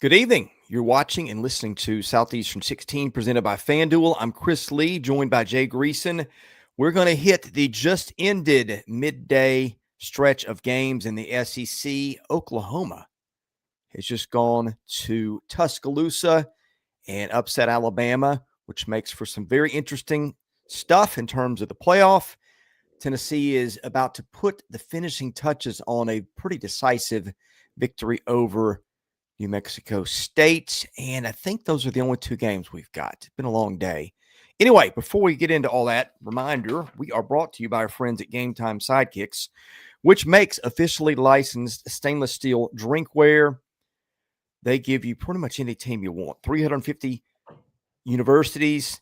Good evening. You're watching and listening to Southeastern 16 presented by FanDuel. I'm Chris Lee, joined by Jay Greeson. We're going to hit the just ended midday stretch of games in the SEC. Oklahoma has just gone to Tuscaloosa and upset Alabama, which makes for some very interesting stuff in terms of the playoff. Tennessee is about to put the finishing touches on a pretty decisive victory over New Mexico State, and I think those are the only two games we've got. It's been a long day. Anyway, before we get into all that, reminder, we are brought to you by our friends at GameTime SIDEKICKS, which makes officially licensed stainless steel drinkware. They give you pretty much any team you want. 350 universities.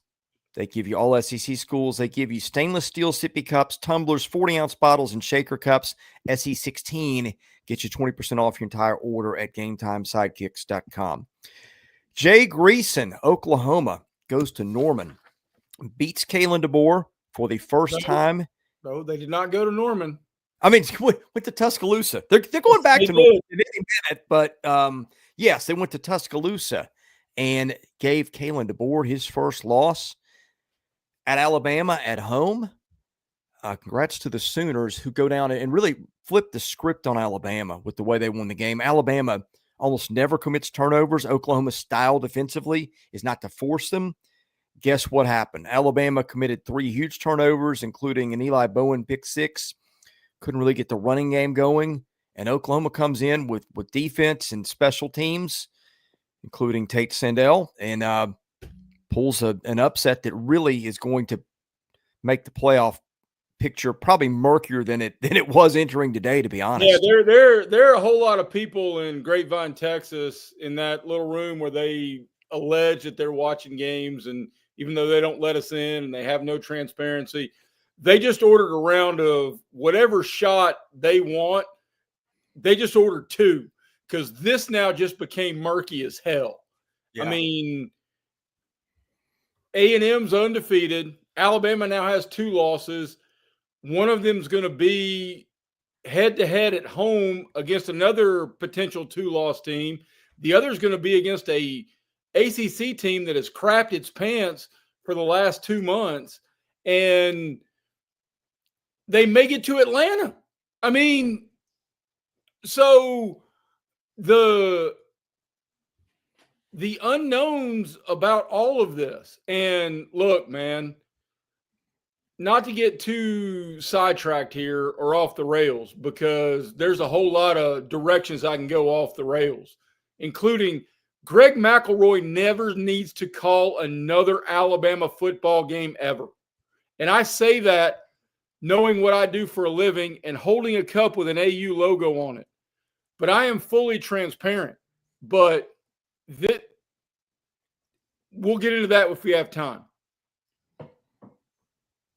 They give you all SEC schools. They give you stainless steel sippy cups, tumblers, 40-ounce bottles, and shaker cups. SE16 gets you 20% off your entire order at GameTimeSidekicks.com. Jay Greeson, Oklahoma, goes to Norman, beats Kalen DeBoer for the first time. No, they did not go to Norman. I mean, went to Tuscaloosa. They're going back to Norman in any minute, but yes, they went to Tuscaloosa and gave Kalen DeBoer his first loss at Alabama at home. Congrats to the Sooners, who go down and really flip the script on Alabama with the way they won the game. Alabama almost never commits turnovers. Oklahoma's style defensively is not to force them. Guess what happened? Alabama committed 3 huge turnovers, including an Eli Bowen pick 6. Couldn't really get the running game going. And Oklahoma comes in with defense and special teams, including Tate Sandell, and pulls an upset that really is going to make the playoff picture probably murkier than it was entering today, to be honest. Yeah, there are a whole lot of people in Grapevine, Texas, in that little room where they allege that they're watching games, and even though they don't let us in and they have no transparency, they just ordered a round of whatever shot they want. They just ordered 2 because this now just became murky as hell. Yeah. I mean, A&M's undefeated. Alabama now has 2 losses. One of them is going to be head-to-head at home against another potential 2-loss team. The other is going to be against a ACC team that has crapped its pants for the last 2 months, and they may get to Atlanta. I mean, so the unknowns about all of this. And look, man, not to get too sidetracked here or off the rails, because there's a whole lot of directions I can go off the rails, including Greg McElroy never needs to call another Alabama football game ever. And I say that knowing what I do for a living and holding a cup with an AU logo on it. But I am fully transparent. But we'll get into that if we have time.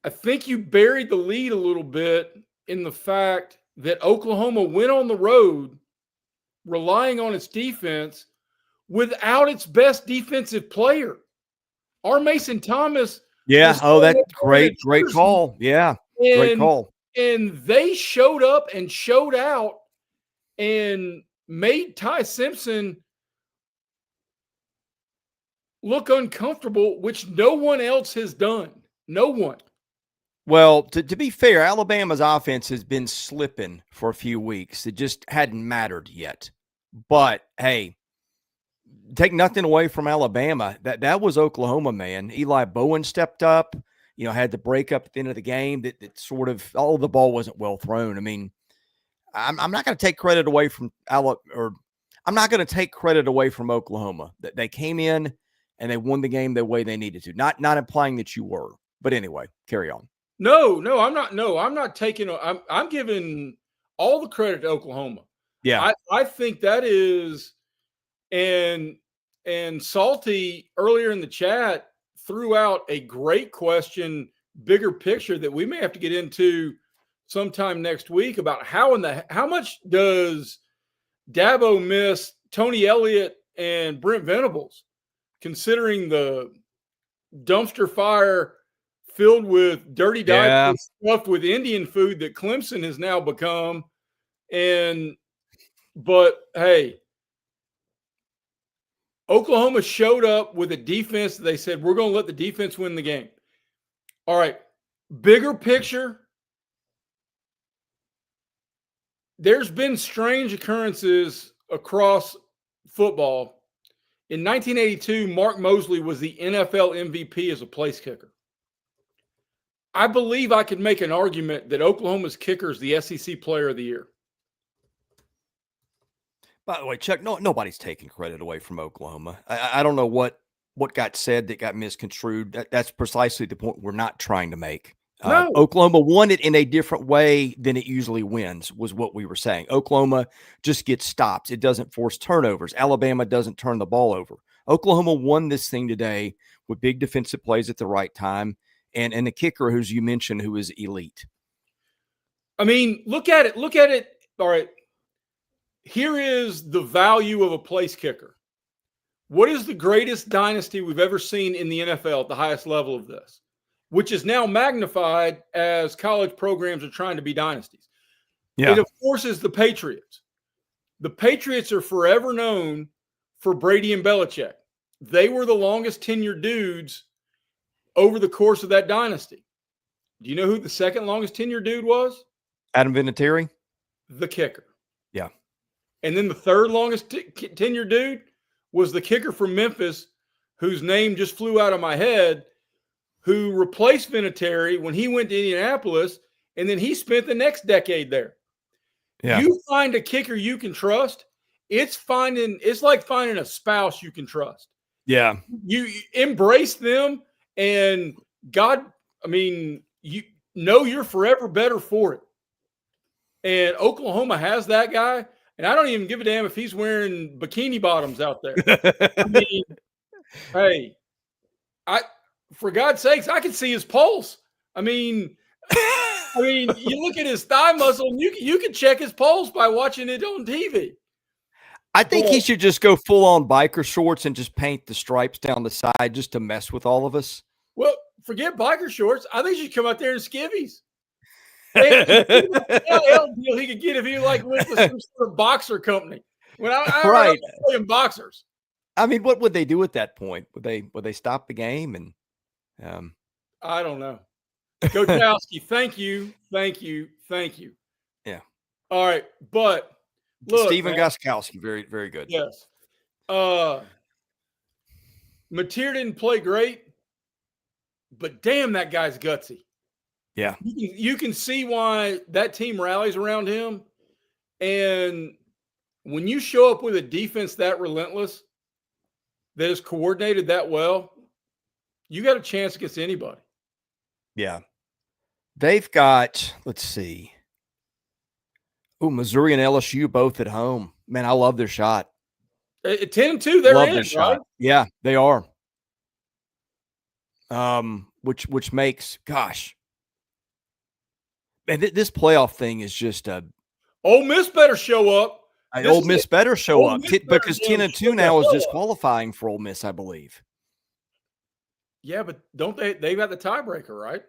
I think you buried the lead a little bit in the fact that Oklahoma went on the road relying on its defense without its best defensive player. R. Mason Thomas. Yeah. Oh, that's great call. Yeah. Great call. And they showed up and showed out and made Ty Simpson look uncomfortable, which no one else has done. No one. Well, to be fair, Alabama's offense has been slipping for a few weeks. It just hadn't mattered yet. But, hey, take nothing away from Alabama. That was Oklahoma, man. Eli Bowen stepped up, had the breakup at the end of the game that sort of – the ball wasn't well thrown. I mean, I'm not going to take credit away from I'm not going to take credit away from Oklahoma. They came in and they won the game the way they needed to. Not implying that you were. But anyway, carry on. No, I'm not. No, I'm not taking. I'm giving all the credit to Oklahoma. Yeah, I think that is, and Salty earlier in the chat threw out a great question, bigger picture that we may have to get into sometime next week about how much does Dabo miss Tony Elliott and Brent Venables, considering the dumpster fire filled with dirty diapers stuffed with Indian food that Clemson has now become. But hey, Oklahoma showed up with a defense. They said, we're going to let the defense win the game. All right. Bigger picture. There's been strange occurrences across football. In 1982, Mark Mosley was the NFL MVP as a place kicker. I believe I could make an argument that Oklahoma's kicker is the SEC Player of the Year. By the way, Chuck, nobody's taking credit away from Oklahoma. I don't know what got said that got misconstrued. That's precisely the point we're not trying to make. No. Oklahoma won it in a different way than it usually wins, was what we were saying. Oklahoma just gets stops. It doesn't force turnovers. Alabama doesn't turn the ball over. Oklahoma won this thing today with big defensive plays at the right time, and the kicker, who's you mentioned, who is elite. I mean, look at it. Look at it. All right. Here is the value of a place kicker. What is the greatest dynasty we've ever seen in the NFL at the highest level of this, which is now magnified as college programs are trying to be dynasties? Yeah. It, of course, is the Patriots. The Patriots are forever known for Brady and Belichick. They were the longest tenured dudes over the course of that dynasty. Do you know who the second longest tenured dude was? Adam Vinatieri? The kicker. Yeah. And then the third longest tenured dude was the kicker from Memphis, whose name just flew out of my head, who replaced Vinatieri when he went to Indianapolis, and then he spent the next decade there. Yeah. You find a kicker you can trust, it's like finding a spouse you can trust. Yeah. You embrace them, and God, I mean, you know you're forever better for it. And Oklahoma has that guy, and I don't even give a damn if he's wearing bikini bottoms out there. I mean, hey, for God's sakes, I can see his pulse. I mean, you look at his thigh muscle, and you can check his pulse by watching it on TV. I think he should just go full on biker shorts and just paint the stripes down the side just to mess with all of us. Well, forget biker shorts. I think he should come out there in skivvies. Deal he could get if he went to some sort of boxer company. When I right playing boxers. I mean, what would they do at that point? Would they stop the game? And I don't know. Gojowski, thank you. Yeah. All right, but look, Stephen Gostkowski, very, very good. Yes. Mateer didn't play great, but damn, that guy's gutsy. Yeah. You can see why that team rallies around him. And when you show up with a defense that relentless, that is coordinated that well, you got a chance against anybody. Yeah. They've got, let's see. Missouri and LSU both at home. Man, I love their shot. At 10-2, they're in, right? Yeah, they are. Which makes, gosh. Man, this playoff thing is just Ole Miss better show up. Ole Miss better show up because 10-2 now is disqualifying for Ole Miss, I believe. Yeah, but don't they've got the tiebreaker, right?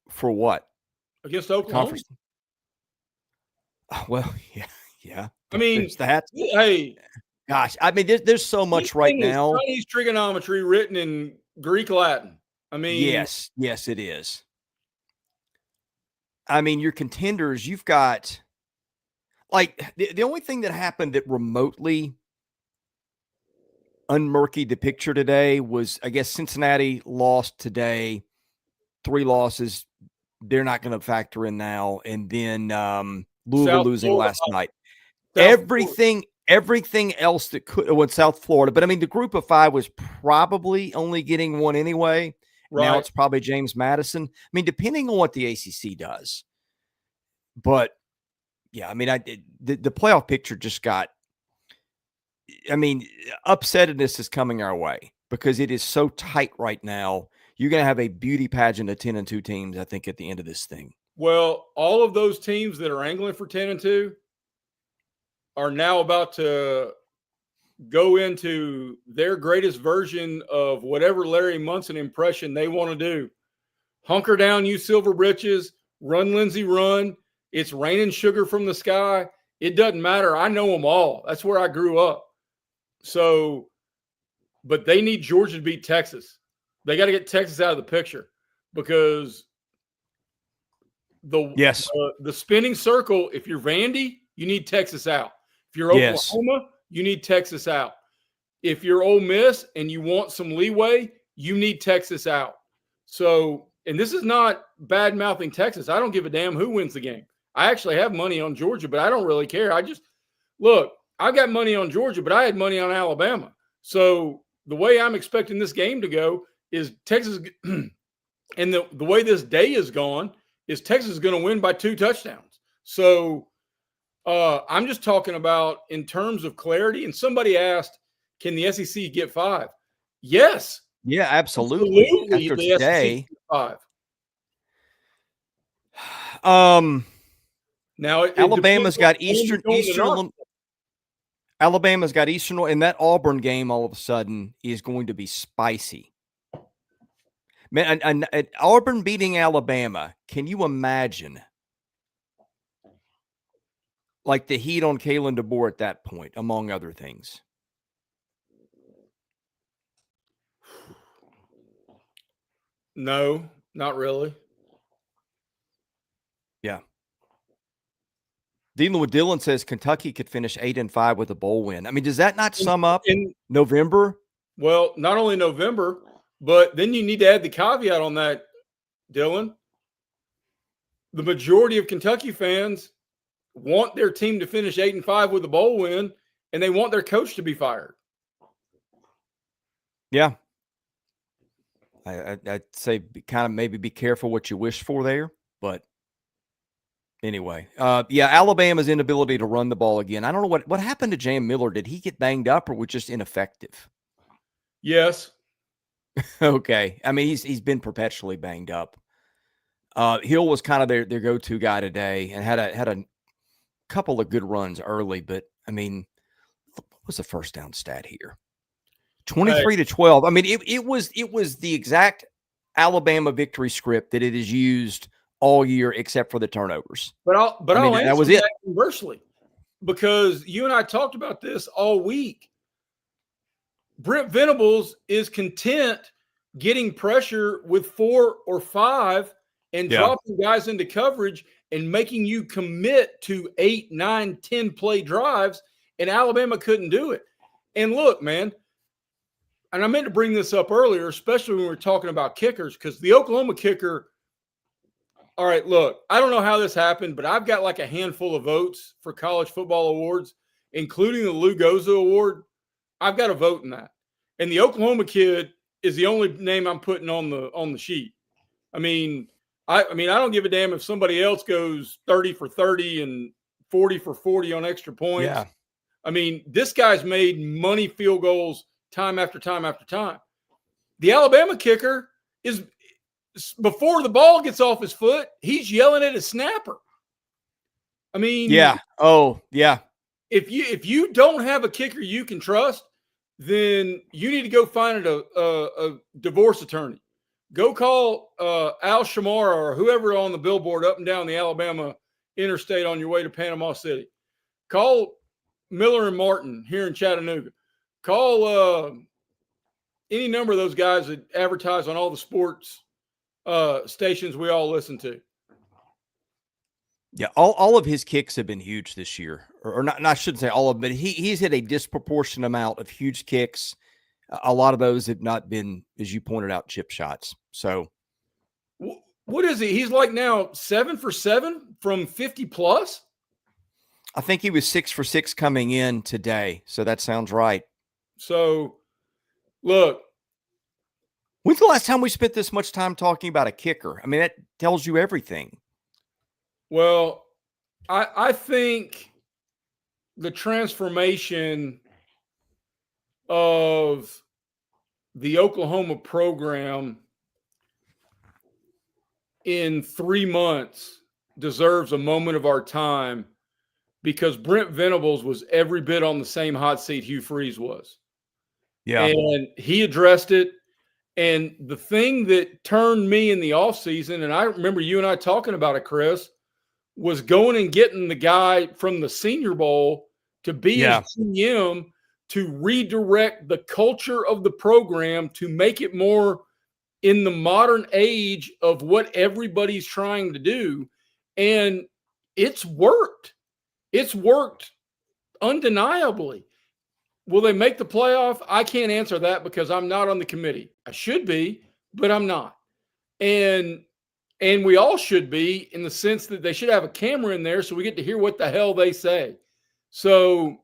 For what? Against Oklahoma. Well, yeah. I mean, that. Hey, gosh, I mean, there's so much right now. Chinese trigonometry written in Greek Latin. I mean, yes, it is. I mean, your contenders, you've got like the only thing that happened that remotely unmurkied the picture today was, I guess, Cincinnati lost today, 3 losses. They're not going to factor in now. And then Louisville losing last night. Everything else that could in South Florida. But I mean, the group of 5 was probably only getting one anyway. Right. Now it's probably James Madison. I mean, depending on what the ACC does. But yeah, I mean, the playoff picture just got, I mean, upsetness is coming our way because it is so tight right now. You're going to have a beauty pageant of 10-2 teams, I think, at the end of this thing. Well, all of those teams that are angling for 10-2 are now about to go into their greatest version of whatever Larry Munson impression they want to do. Hunker down, you silver britches. Run, Lindsay, run. It's raining sugar from the sky. It doesn't matter. I know them all. That's where I grew up. So, but they need Georgia to beat Texas. They got to get Texas out of the picture because the spinning circle, if you're Vandy, you need Texas out. If you're Oklahoma, you need Texas out. If you're Ole Miss and you want some leeway, you need Texas out. So, and this is not bad-mouthing Texas. I don't give a damn who wins the game. I actually have money on Georgia, but I don't really care. Look, I've got money on Georgia, but I had money on Alabama. So the way I'm expecting this game to go is Texas, and the way this day is gone is Texas is going to win by 2 touchdowns. So I'm just talking about in terms of clarity. And somebody asked, can the SEC get 5? Yes. Yeah, absolutely. After today, 5. Now Alabama's got Eastern. Alabama's got Eastern, and that Auburn game all of a sudden is going to be spicy. Man, and Auburn beating Alabama. Can you imagine? Like the heat on Kalen DeBoer at that point, among other things. No, not really. Yeah. Dealing with Dylan says Kentucky could finish 8-5 with a bowl win. I mean, does that not sum up in November? Well, not only November, but then you need to add the caveat on that, Dylan. The majority of Kentucky fans want their team to finish 8-5 with a bowl win, and they want their coach to be fired. Yeah. I'd say kind of maybe be careful what you wish for there, but anyway, yeah, Alabama's inability to run the ball again. I don't know what happened to Jam Miller. Did he get banged up or was just ineffective? Yes. Okay. I mean, he's been perpetually banged up. Hill was kind of their go-to guy today and had a couple of good runs early, but I mean, what was the first down stat here? 23-12. I mean, it was the exact Alabama victory script that it is used all year except for the turnovers. But I'll answer that was it conversely, because you and I talked about this all week. Brent Venables is content getting pressure with 4 or 5 and dropping guys into coverage and making you commit to 8, 9, 10 play drives, and Alabama couldn't do it. And look, man, and I meant to bring this up earlier, especially when we were talking about kickers, because the Oklahoma kicker, all right, look, I don't know how this happened, but I've got like a handful of votes for college football awards, including the Lou Goza Award. I've got a vote in that. And the Oklahoma kid is the only name I'm putting on the sheet. I mean, I don't give a damn if somebody else goes 30 for 30 and 40 for 40 on extra points. Yeah. I mean, this guy's made money field goals time after time after time. The Alabama kicker is, before the ball gets off his foot, he's yelling at his snapper. I mean, yeah. Oh, yeah. If you don't have a kicker you can trust, then you need to go find a divorce attorney. Go call Al Shamar or whoever on the billboard up and down the Alabama interstate on your way to Panama City. Call Miller and Martin here in Chattanooga. Call any number of those guys that advertise on all the sports stations we all listen to. Yeah, all of his kicks have been huge this year, or not. I shouldn't say all of them, but he's hit a disproportionate amount of huge kicks. A lot of those have not been, as you pointed out, chip shots. So, what is he? He's like now 7 for 7 from 50 plus. I think he was 6 for 6 coming in today. So that sounds right. So, look. When's the last time we spent this much time talking about a kicker? I mean, that tells you everything. Well, I think the transformation of the Oklahoma program in 3 months deserves a moment of our time, because Brent Venables was every bit on the same hot seat Hugh Freeze was. Yeah. And he addressed it. And the thing that turned me in the offseason, and I remember you and I talking about it, Chris, was going and getting the guy from the Senior Bowl to be his GM to redirect the culture of the program to make it more in the modern age of what everybody's trying to do. And it's worked. It's worked undeniably. Will they make the playoff? I can't answer that because I'm not on the committee. I should be, but I'm not. And we all should be, in the sense that they should have a camera in there so we get to hear what the hell they say. So,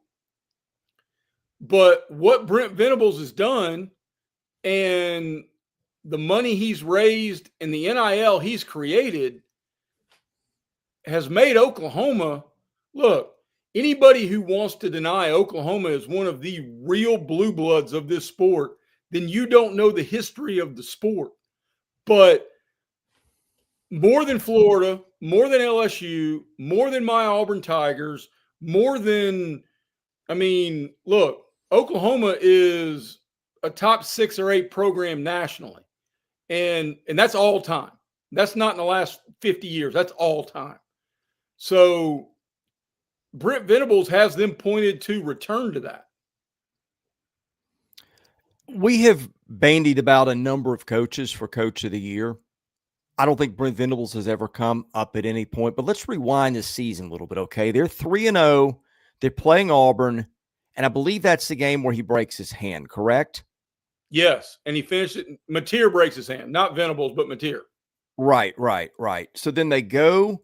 but what Brent Venables has done and the money he's raised and the NIL he's created has made Oklahoma, look, anybody who wants to deny Oklahoma is one of the real blue bloods of this sport, then you don't know the history of the sport. But more than Florida, more than LSU, more than my Auburn Tigers, more than, I mean, look, Oklahoma is a top 6 or 8 program nationally. And that's all time. That's not in the last 50 years. That's all time. So Brent Venables has them pointed to return to that. We have bandied about a number of coaches for Coach of the Year. I don't think Brent Venables has ever come up at any point, but let's rewind this season a little bit, okay? They're 3-0. They're playing Auburn, and I believe that's the game where he breaks his hand, correct? Yes, and he finished it. Mateer breaks his hand, not Venables, but Mateer. Right. So then they go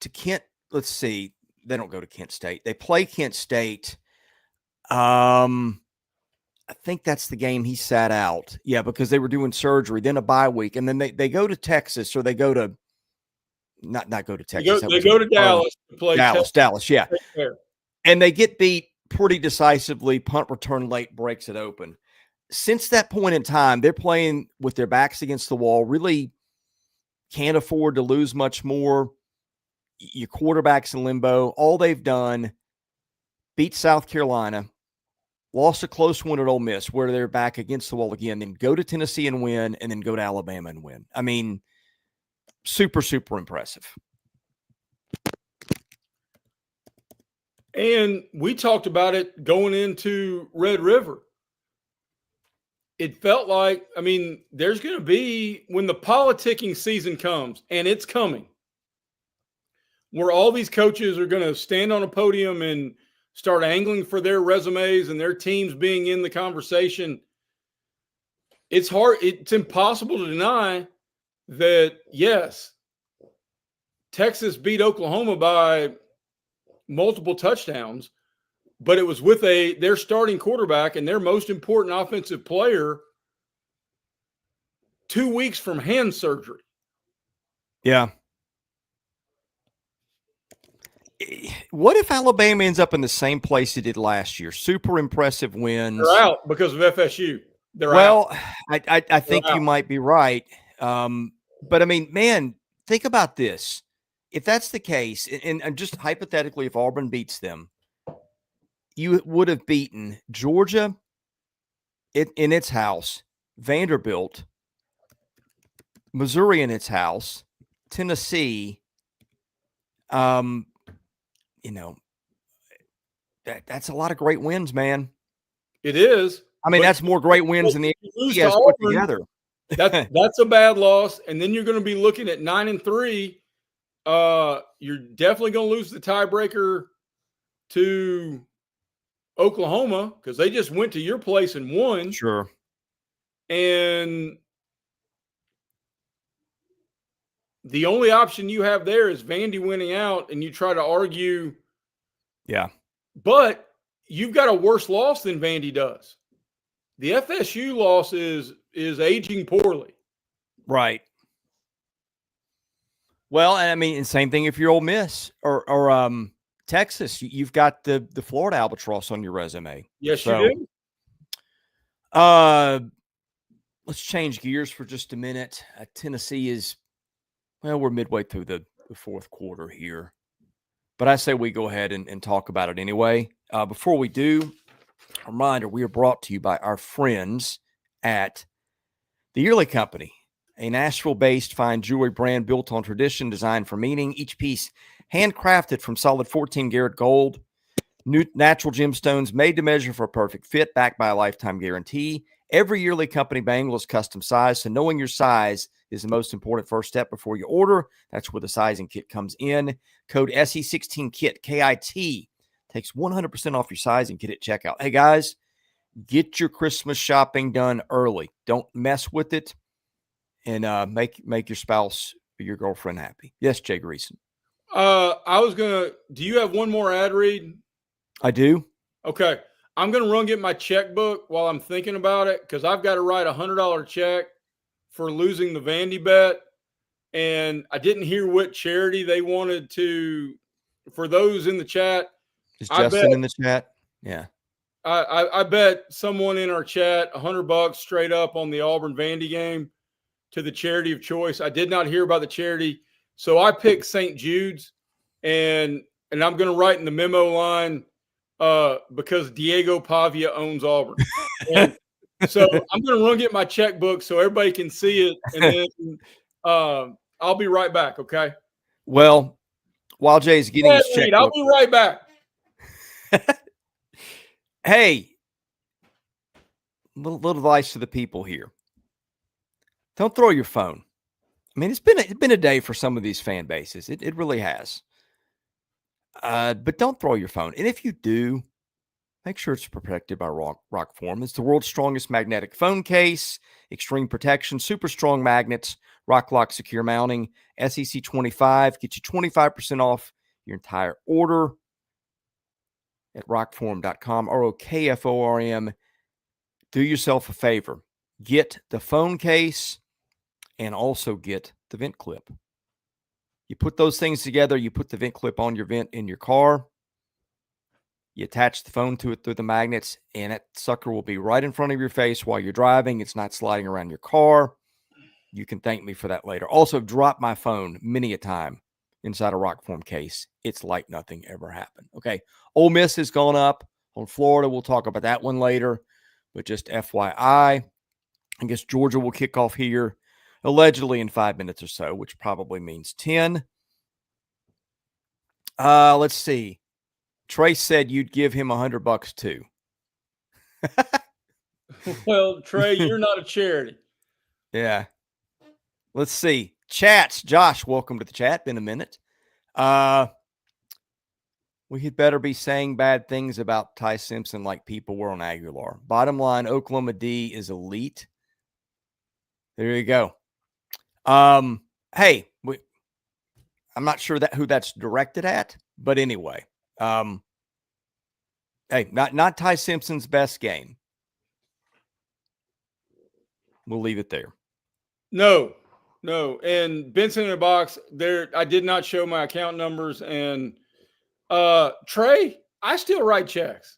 to Kent. Let's see. They don't go to Kent State. They play Kent State. I think that's the game he sat out. Yeah, because they were doing surgery, then a bye week, and then they go to Texas, or they go to not go to Texas. They go to Dallas to play Dallas, yeah. And they get beat pretty decisively. Punt return late breaks it open. Since that point in time, they're playing with their backs against the wall, really can't afford to lose much more. Your quarterback's in limbo. All they've done, beat South Carolina, lost a close one at Ole Miss where they're back against the wall again, then go to Tennessee and win, and then go to Alabama and win. I mean, super, super impressive. And we talked about it going into Red River. It felt like, I mean, there's going to be, when the politicking season comes, and it's coming, where all these coaches are going to stand on a podium and start angling for their resumes and their teams being in the conversation. It's hard. It's impossible to deny that, yes, Texas beat Oklahoma by multiple touchdowns, but it was with their starting quarterback and their most important offensive player 2 weeks from hand surgery. Yeah. What if Alabama ends up in the same place it did last year? Super impressive wins. They're out because of FSU. I think you might be right. But I mean, man, think about this. If that's the case, and just hypothetically, if Auburn beats them, you would have beaten Georgia in its house, Vanderbilt, Missouri in its house, Tennessee. You know, that's a lot of great wins, man. It is. I mean, that's more great wins than the ACC put together. That's a bad loss. And then you're going to be looking at 9-3. You're definitely going to lose the tiebreaker to Oklahoma because they just went to your place and won. Sure. And the only option you have there is Vandy winning out, and you try to argue. Yeah. But you've got a worse loss than Vandy does. The FSU loss is aging poorly. Right. Well, and I mean, and same thing if you're Ole Miss or Texas, you've got the Florida Albatross on your resume. Yes, you do. Let's change gears for just a minute. Tennessee is, well, we're midway through the fourth quarter here, but I say we go ahead and talk about it anyway. Before we do, a reminder, we are brought to you by our friends at the Yearly Company, a Nashville-based fine jewelry brand built on tradition, designed for meaning. Each piece handcrafted from solid 14 karat gold. New natural gemstones made to measure for a perfect fit, backed by a lifetime guarantee. Every yearly company bangle is custom sized, so knowing your size is the most important first step before you order. That's where the sizing kit comes in. Code SE16KIT, KIT, takes 100% off your sizing kit at checkout. Hey, guys, get your Christmas shopping done early. Don't mess with it, and make your spouse or your girlfriend happy. Yes, Jay Greeson. Do you have one more ad read? I do. Okay. I'm going to run get my checkbook while I'm thinking about it, because I've got to write a $100 check for losing the Vandy bet. And I didn't hear what charity they wanted to, for those in the chat. Is Justin in the chat? Yeah. I bet someone in our chat $100 straight up on the Auburn Vandy game to the charity of choice. I did not hear about the charity. So I picked St. Jude's, and I'm going to write in the memo line, because Diego Pavia owns Auburn. And so I'm going to run get my checkbook so everybody can see it. And then I'll be right back. Okay. Well, while Jay's getting his checkbook, I'll be right back. Hey, little advice to the people here. Don't throw your phone. I mean, it's been a day for some of these fan bases. It really has. But don't throw your phone. And if you do, make sure it's protected by ROKFORM. It's the world's strongest magnetic phone case, extreme protection, super strong magnets, rock lock secure mounting, SEC 25. Get you 25% off your entire order at ROKFORM.com, ROKFORM. Do yourself a favor. Get the phone case and also get the vent clip. You put those things together. You put the vent clip on your vent in your car. You attach the phone to it through the magnets, and that sucker will be right in front of your face while you're driving. It's not sliding around your car. You can thank me for that later. Also, dropped my phone many a time inside a ROKFORM case. It's like nothing ever happened. Okay, Ole Miss has gone up on Florida. We'll talk about that one later, but just FYI, I guess Georgia will kick off here allegedly in 5 minutes or so, which probably means 10. Let's see. Trey said you'd give him $100 too. Well, Trey, you're not a charity. Yeah. Let's see. Chats. Josh, welcome to the chat. Been a minute. We had better be saying bad things about Ty Simpson like people were on Aguilar. Bottom line, Oklahoma D is elite. There you go. Hey, I'm not sure who that's directed at, but anyway. Hey, not Ty Simpson's best game. We'll leave it there. No. And Benson in a box there. I did not show my account numbers. And Trey, I still write checks.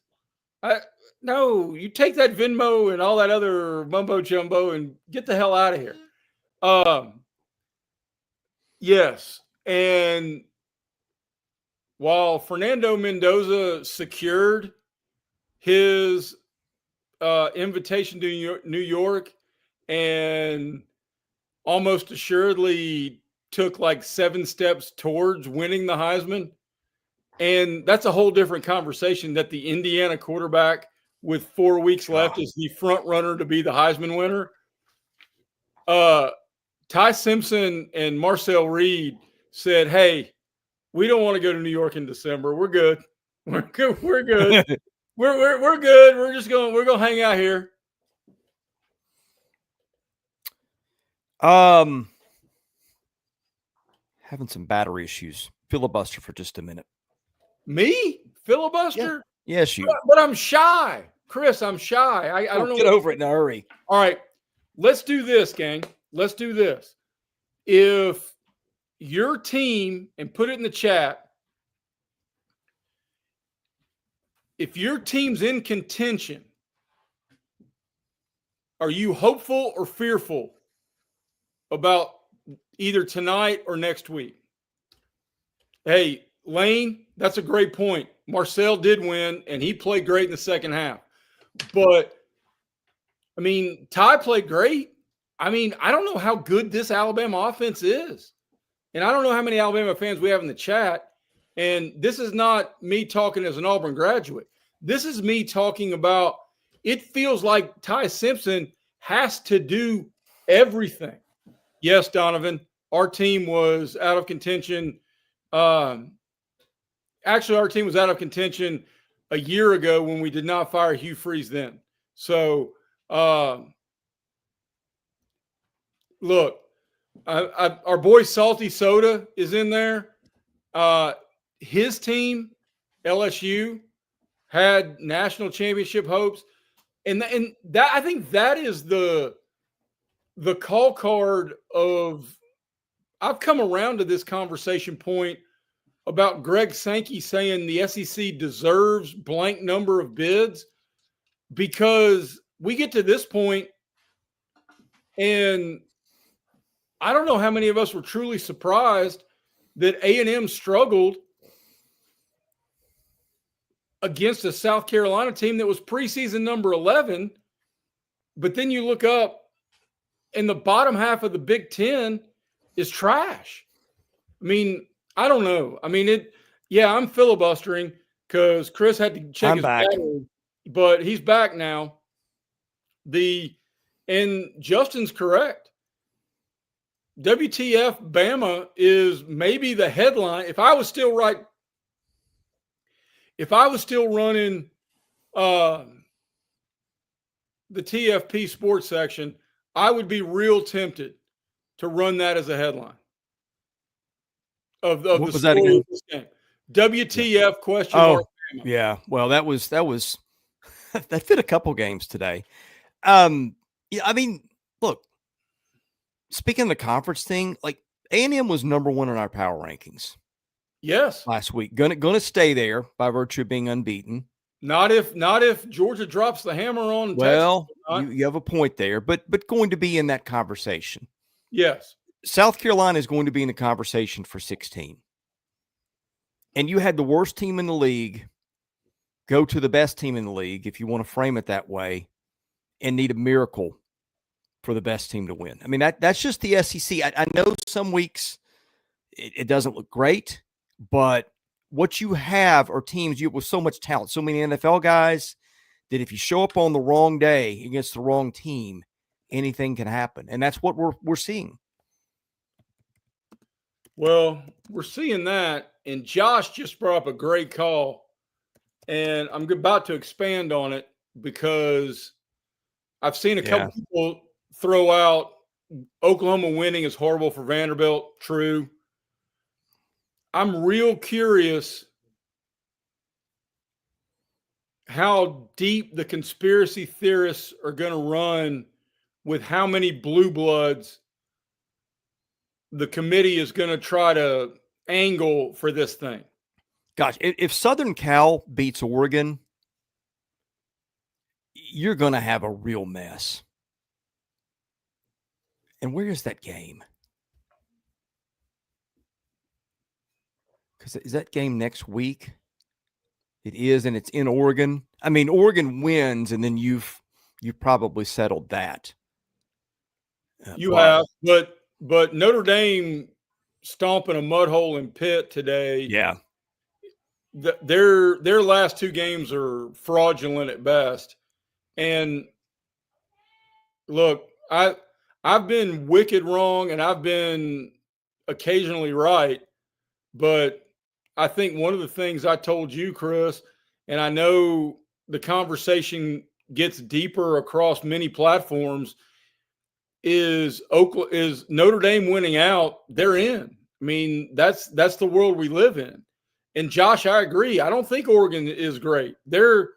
No, you take that Venmo and all that other mumbo jumbo and get the hell out of here. Yes. And while Fernando Mendoza secured his invitation to New York and almost assuredly took like 7 steps towards winning the Heisman, and that's a whole different conversation that the Indiana quarterback with 4 weeks left is the front runner to be the Heisman winner. Ty Simpson and Marcel Reed said, hey, we don't want to go to New York in December. We're good. We're good. We're good. we're good. We're going to hang out here. Having some battery issues. Filibuster for just a minute. Me? Filibuster? Yeah. Yes, you. But I'm shy. Chris, I'm shy. I don't know. Get over it in a hurry. All right. Let's do this, gang. Let's do this. If your team, and put it in the chat, if your team's in contention, are you hopeful or fearful about either tonight or next week? Hey, Lane, that's a great point. Marcel did win, and he played great in the second half. But, I mean, Ty played great. I mean, I don't know how good this Alabama offense is. And I don't know how many Alabama fans we have in the chat. And this is not me talking as an Auburn graduate. This is me talking about it feels like Ty Simpson has to do everything. Yes, Donovan, our team was out of contention. Actually, our team was out of contention a year ago when we did not fire Hugh Freeze then. So, look, our boy Salty Soda is in there. His team, LSU, had national championship hopes, and that I think that is the call card of. I've come around to this conversation point about Greg Sankey saying the SEC deserves blank number of bids, because we get to this point and I don't know how many of us were truly surprised that A&M struggled against a South Carolina team that was preseason number 11. But then you look up and the bottom half of the Big Ten is trash. I mean, I don't know. I mean, I'm filibustering because Chris had to check his battery, but he's back now. And Justin's correct. WTF Bama is maybe the headline. If I was still running the TFP sports section, I would be real tempted to run that as a headline of what the was that again? Game. WTF question mark. Yeah. Well, that was that fit a couple games today. Yeah, I mean, look, speaking of the conference thing, like A&M was number 1 in our power rankings. Yes. Last week. Gonna stay there by virtue of being unbeaten. Not if Georgia drops the hammer on Texas. Well, you have a point there, but going to be in that conversation. Yes. South Carolina is going to be in the conversation for 16. And you had the worst team in the league go to the best team in the league, if you want to frame it that way, and need a miracle for the best team to win. I mean, that's just the SEC. I know some weeks it doesn't look great, but what you have are teams with so much talent, so many NFL guys, that if you show up on the wrong day against the wrong team, anything can happen. And that's what we're seeing. Well, we're seeing that. And Josh just brought up a great call. And I'm about to expand on it because I've seen a couple people throw out Oklahoma winning is horrible for Vanderbilt. True. I'm real curious how deep the conspiracy theorists are going to run with how many blue bloods the committee is going to try to angle for this thing. Gosh, if Southern Cal beats Oregon, you're going to have a real mess. And where is that game? Because is that game next week? It is, and it's in Oregon. I mean, Oregon wins, and then you've probably settled that. You have, but Notre Dame stomping a mud hole in Pitt today. Yeah. Their last 2 games are fraudulent at best. And look, I've been wicked wrong and I've been occasionally right, but I think one of the things I told you, Chris, and I know the conversation gets deeper across many platforms, is Notre Dame winning out, they're in. I mean, that's the world we live in. And Josh, I agree. I don't think Oregon is great. Their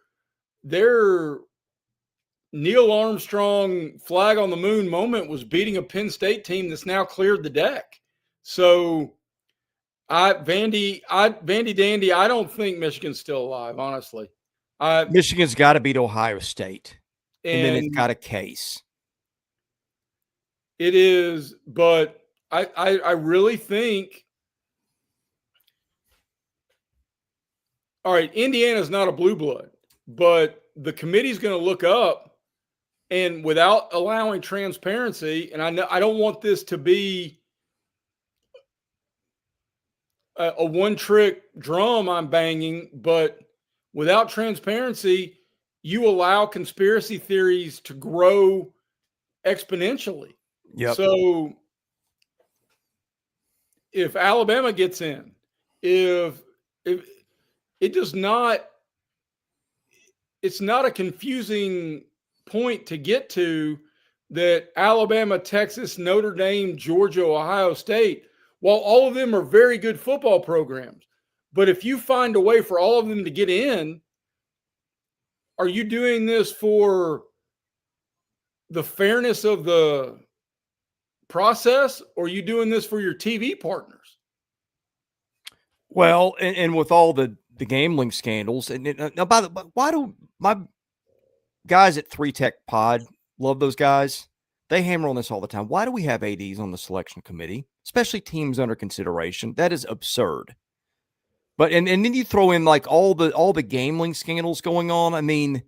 Neil Armstrong flag on the moon moment was beating a Penn State team that's now cleared the deck. So Vandy Dandy, I don't think Michigan's still alive, honestly. Michigan's got to beat Ohio State. And then it's got a case. It is, but I really think, all right, Indiana's not a blue blood, but the committee's going to look up, and without allowing transparency, and I don't want this to be a one-trick drum I'm banging, but without transparency, you allow conspiracy theories to grow exponentially. Yep. So if Alabama gets in, if it does not, it's not a confusing point to get to that Alabama, Texas, Notre Dame, Georgia, Ohio State, while all of them are very good football programs, but if you find a way for all of them to get in, are you doing this for the fairness of the process, or are you doing this for your TV partners? Well, and with all the gambling scandals, and now why do my guys at 3 Tech Pod, love those guys? They hammer on this all the time. Why do we have ADs on the selection committee, especially teams under consideration? That is absurd. But and then you throw in like all the gambling scandals going on. I mean,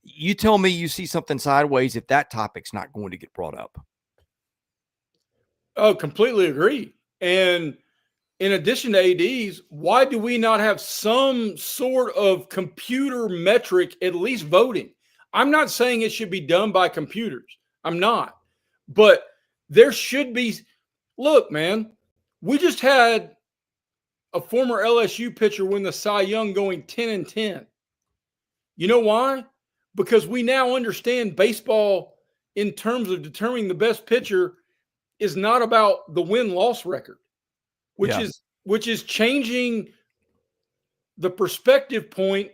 you tell me you see something sideways if that topic's not going to get brought up. Oh, completely agree. And in addition to ADs, why do we not have some sort of computer metric, at least voting? I'm not saying it should be done by computers. I'm not. But there should be. Look, man, we just had a former LSU pitcher win the Cy Young going 10-10. You know why? Because we now understand baseball in terms of determining the best pitcher is not about the win-loss record, which is changing the perspective point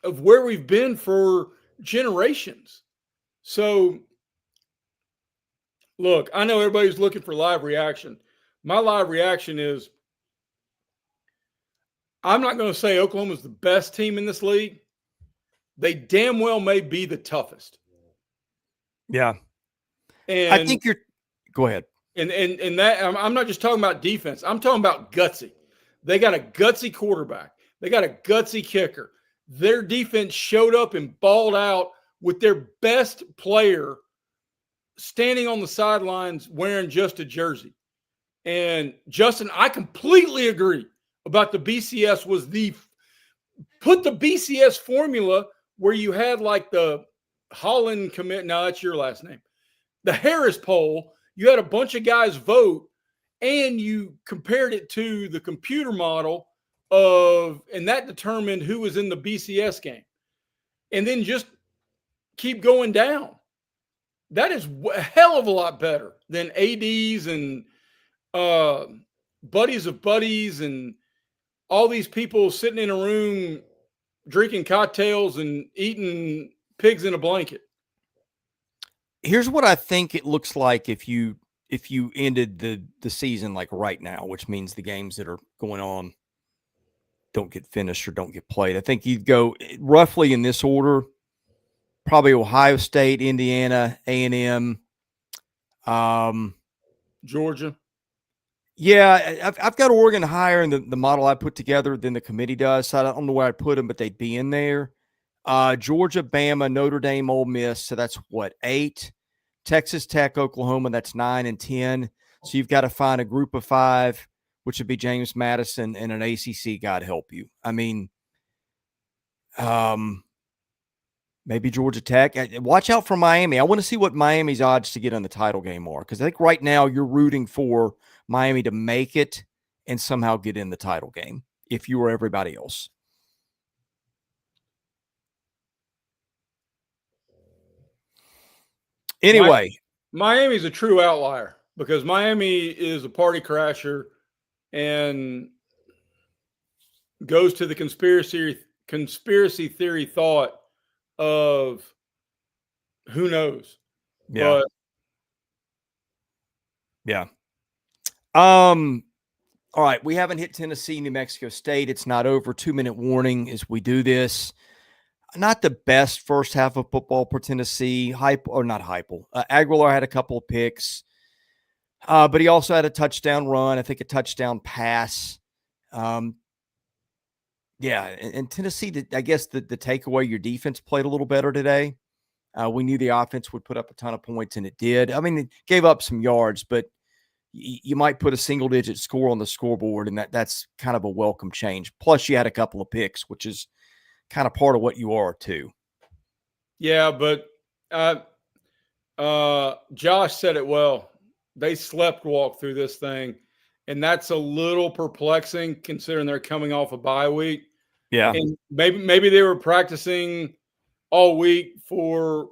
of where we've been for generations. So, look, I know everybody's looking for live reaction. My live reaction is I'm not going to say Oklahoma's the best team in this league. They damn well may be the toughest. Yeah. And I think go ahead. And that I'm not just talking about defense. I'm talking about gutsy. They got a gutsy quarterback. They got a gutsy kicker. Their defense showed up and balled out with their best player standing on the sidelines wearing just a jersey. And Justin, I completely agree about the BCS was put the BCS formula where you had like the Holland commit. No, that's your last name. The Harris poll. You had a bunch of guys vote, and you compared it to the computer model and that determined who was in the BCS game. And then just keep going down. That is a hell of a lot better than ADs and buddies of buddies and all these people sitting in a room drinking cocktails and eating pigs in a blanket. Here's what I think it looks like if you ended the season like right now, which means the games that are going on don't get finished or don't get played. I think you'd go roughly in this order: probably Ohio State, Indiana, A&M, Georgia. Yeah, I've got Oregon higher in the model I put together than the committee does. So I don't know where I'd put them, but they'd be in there. Georgia, Bama, Notre Dame, Ole Miss. So that's what, 8. Texas Tech, Oklahoma. That's 9 and 10. So you've got to find a group of 5, which would be James Madison and an ACC guy to help you. I mean, maybe Georgia Tech. Watch out for Miami. I want to see what Miami's odds to get in the title game are, because I think right now you're rooting for Miami to make it and somehow get in the title game if you were everybody else. Anyway. Miami's a true outlier because Miami is a party crasher and goes to the conspiracy theory thought of who knows. Yeah. But, yeah. All right. We haven't hit Tennessee, New Mexico State. It's not over. 2-minute warning as we do this. Not the best first half of football for Tennessee. Aguilar had a couple of picks, but he also had a touchdown run. I think a touchdown pass. And Tennessee, I guess the takeaway, your defense played a little better today. We knew the offense would put up a ton of points, and it did. I mean, it gave up some yards, but you might put a single-digit score on the scoreboard, and that's kind of a welcome change. Plus, you had a couple of picks, which is kind of part of what you are too. Yeah, but Josh said it well. They slept walk through this thing, and that's a little perplexing considering they're coming off a bye week. Yeah, and maybe they were practicing all week for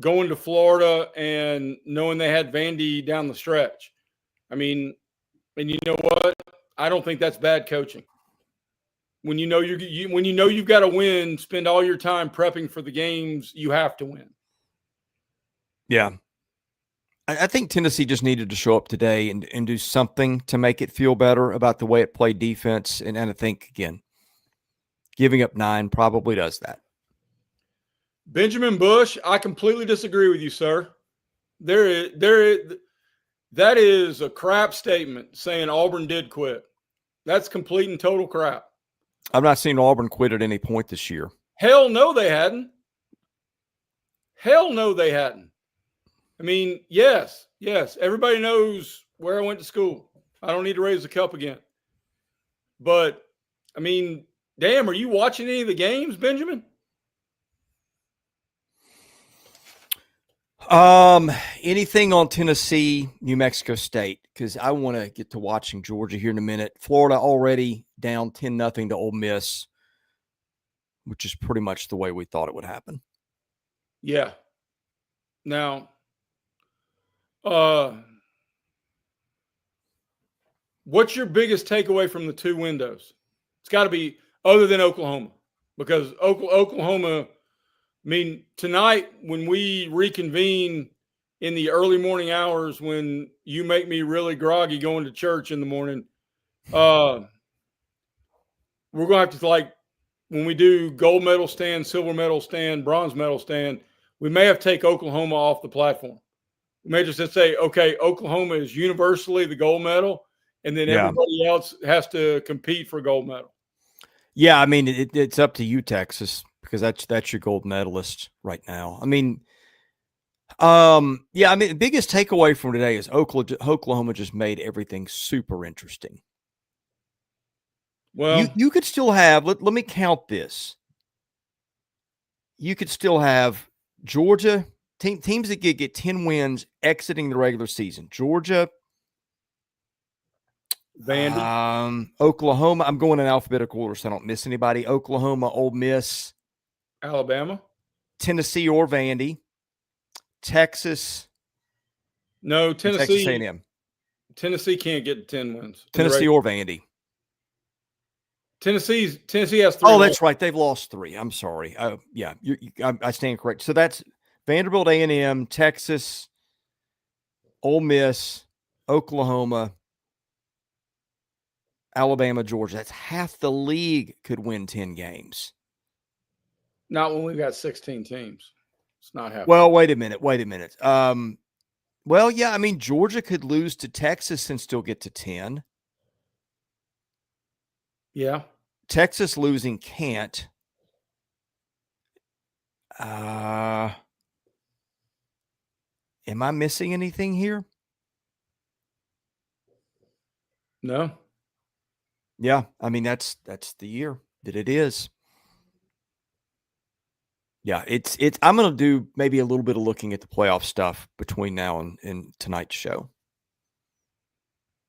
going to Florida and knowing they had Vandy down the stretch. I mean, and you know what? I don't think that's bad coaching. When you know when you know you've got to win, spend all your time prepping for the games you have to win. yeah. I think Tennessee just needed to show up today and do something to make it feel better about the way it played defense. And I think, again, giving up 9 probably does that. Benjamin Bush, I completely disagree with you, sir. That is a crap statement saying Auburn did quit. That's complete and total crap. I've not seen Auburn quit at any point this year. Hell no, they hadn't. Hell no, they hadn't. I mean, yes. Everybody knows where I went to school. I don't need to raise the cup again. But, I mean, damn, are you watching any of the games, Benjamin? Anything on Tennessee, New Mexico State, because I want to get to watching Georgia here in a minute. Florida already down 10-0 to Ole Miss, which is pretty much the way we thought it would happen. Yeah. Now, what's your biggest takeaway from the 2 windows? It's got to be other than Oklahoma, because Oklahoma, I mean, tonight when we reconvene in the early morning hours when you make me really groggy going to church in the morning, we're going to have to, like, when we do gold medal stand, silver medal stand, bronze medal stand, we may have to take Oklahoma off the platform. We may just say, okay, Oklahoma is universally the gold medal, and then everybody else has to compete for gold medal. Yeah, I mean, it's up to you, Texas, because that's your gold medalist right now. I mean, the biggest takeaway from today is Oklahoma just made everything super interesting. Well, you could still have, let me count this. You could still have Georgia, teams that get 10 wins exiting the regular season. Georgia, Vandy, Oklahoma. I'm going in alphabetical order so I don't miss anybody. Oklahoma, Ole Miss, Alabama, Tennessee or Vandy, Texas. No, Tennessee. Texas A&M. Tennessee can't get 10 wins. Tennessee or Vandy. Tennessee has 3. Oh, that's right. They've lost 3. I'm sorry. Yeah, I stand correct. So that's Vanderbilt, A&M, Texas, Ole Miss, Oklahoma, Alabama, Georgia. That's half the league could win 10 games. Not when we've got 16 teams. It's not happening. Well, wait a minute. Well, yeah, I mean, Georgia could lose to Texas and still get to 10. Yeah. Texas losing can't. Am I missing anything here? No. Yeah, I mean, that's the year that it is. Yeah, it's I'm going to do maybe a little bit of looking at the playoff stuff between now and tonight's show.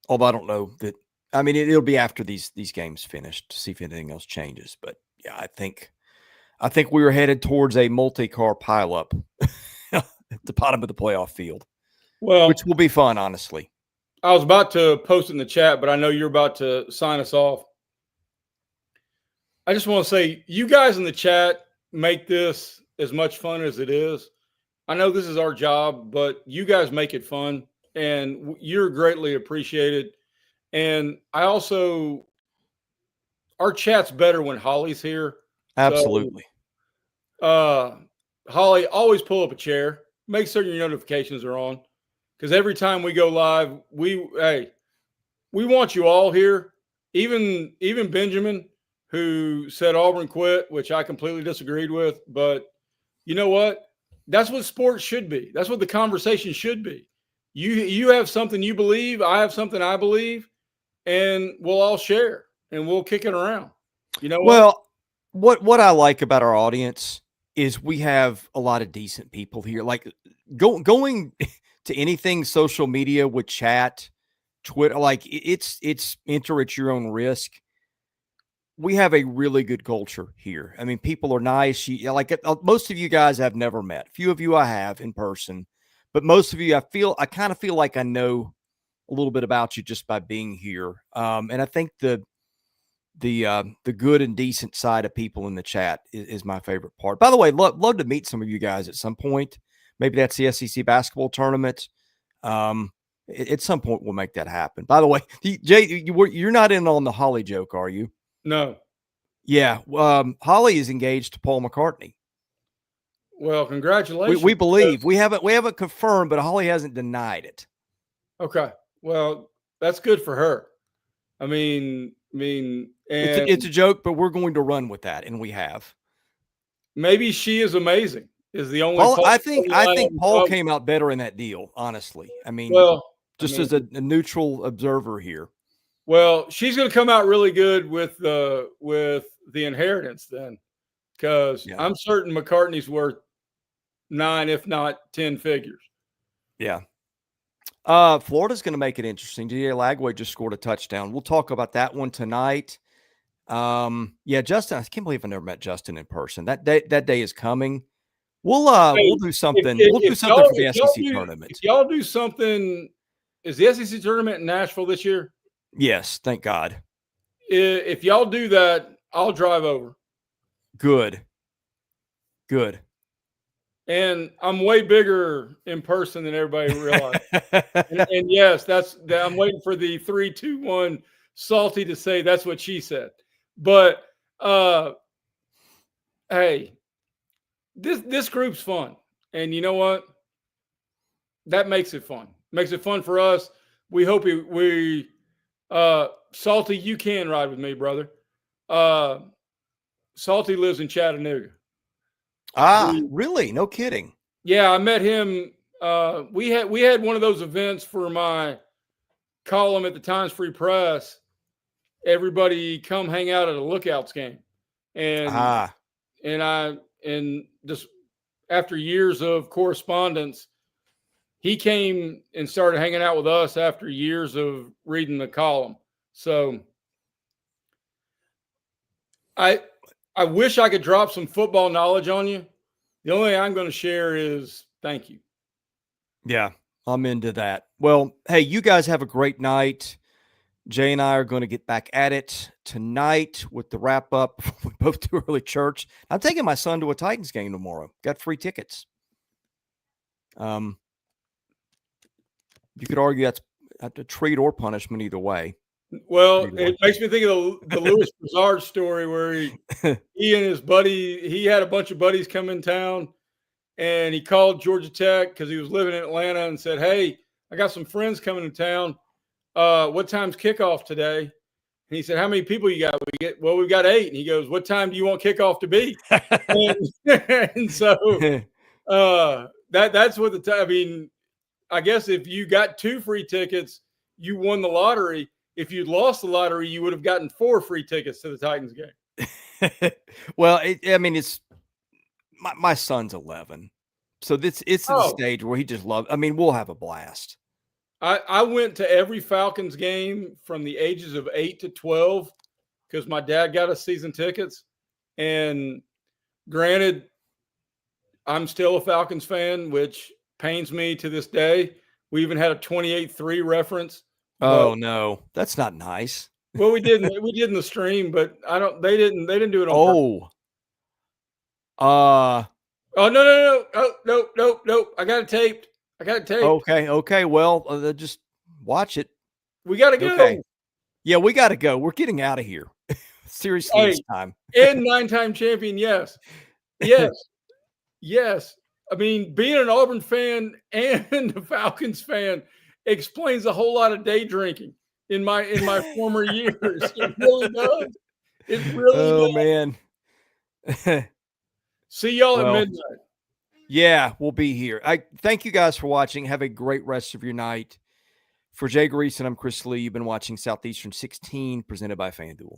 Although I don't know that, I mean, it'll be after these games finished to see if anything else changes. But yeah, I think we were headed towards a multi-car pileup at the bottom of the playoff field, well, which will be fun, honestly. I was about to post in the chat, but I know you're about to sign us off. I just want to say, you guys in the chat make this as much fun as it is. I know this is our job, but you guys make it fun, and you're greatly appreciated. And I also, our chat's better when Holly's here. Absolutely. So, Holly, always pull up a chair. Make certain your notifications are on, because every time we go live, we want you all here. Even Benjamin, who said Auburn quit, which I completely disagreed with. But you know what? That's what sports should be. That's what the conversation should be. You have something you believe, I have something I believe, and we'll all share and we'll kick it around. You know Well, what I like about our audience is we have a lot of decent people here. Like going to anything social media with chat, Twitter, like it's enter at your own risk. We have a really good culture here. I mean, people are nice. Like most of you guys I've never met. Few of you I have in person, but most of you I kind of feel like I know a little bit about you just by being here. And I think the good and decent side of people in the chat is my favorite part. By the way, love to meet some of you guys at some point. Maybe that's the SEC basketball tournament. At some point we'll make that happen. By the way, Jay, you're not in on the Holly joke, are you? No. Yeah. Holly is engaged to Paul McCartney. Well, congratulations. We believe we haven't confirmed, but Holly hasn't denied it. Okay. Well, that's good for her. I mean, It's a joke, but we're going to run with that, and we have. Maybe she is amazing. Is the only Paul, I think Paul came out better in that deal, honestly. I mean, as a neutral observer here. Well, she's going to come out really good with the inheritance then, because I'm certain McCartney's worth 9, if not 10 figures. Yeah. Florida's going to make it interesting. DJ Lagway just scored a touchdown. We'll talk about that one tonight. Yeah, Justin, I can't believe I never met Justin in person. That day is coming. We'll do something. We'll do something for the SEC tournament. If y'all do something, is the SEC tournament in Nashville this year? Yes, thank God. If y'all do that, I'll drive over. Good. And I'm way bigger in person than everybody realizes. and yes, I'm waiting for the 3, 2, 1 Salty to say that's what she said. But hey, this group's fun. And you know what? That makes it fun. Makes it fun for us. We hope Salty, you can ride with me, brother. Salty lives in Chattanooga. Really? No kidding. Yeah, I met him. We had one of those events for my column at the Times Free Press. Everybody come hang out at a Lookouts game, and just after years of correspondence, he came and started hanging out with us after years of reading the column. So I wish I could drop some football knowledge on you. The only thing I'm going to share is thank you. Yeah, I'm into that. Well, hey, you guys have a great night. Jay and I are going to get back at it tonight with the wrap up. We both do early church. I'm taking my son to a Titans game tomorrow. Got free tickets. You could argue that's a treat or punishment either way. Well, it makes me think of the Louis Broussard story where he and his buddy, he had a bunch of buddies come in town, and he called Georgia Tech because he was living in Atlanta and said, "Hey, I got some friends coming to town. What time's kickoff today?" And he said, "How many people you got?" We've got 8. And he goes, "What time do you want kickoff to be?" and so that's what the time. I mean, I guess if you got 2 free tickets, you won the lottery. If you'd lost the lottery, you would have gotten 4 free tickets to the Titans game. Well, it's my son's 11, so it's the stage where he just loves. I mean, we'll have a blast. I went to every Falcons game from the ages of 8 to 12 because my dad got us season tickets. And granted, I'm still a Falcons fan, which pains me to this day. We even had a 28-3 reference. Oh no, that's not nice. Well, we did in the stream, but they didn't do it on purpose. Oh no. Oh no. I got it taped. Okay. Well, just watch it. We got to go. Okay. Yeah, we got to go. We're getting out of here. Seriously, it's time. And 9-time champion, yes. I mean, being an Auburn fan and a Falcons fan explains a whole lot of day drinking in my former years. It really does. It really does. Man. See y'all at midnight. Yeah, we'll be here. I thank you guys for watching. Have a great rest of your night. For Jay Greeson, I'm Chris Lee. You've been watching Southeastern 16 presented by FanDuel.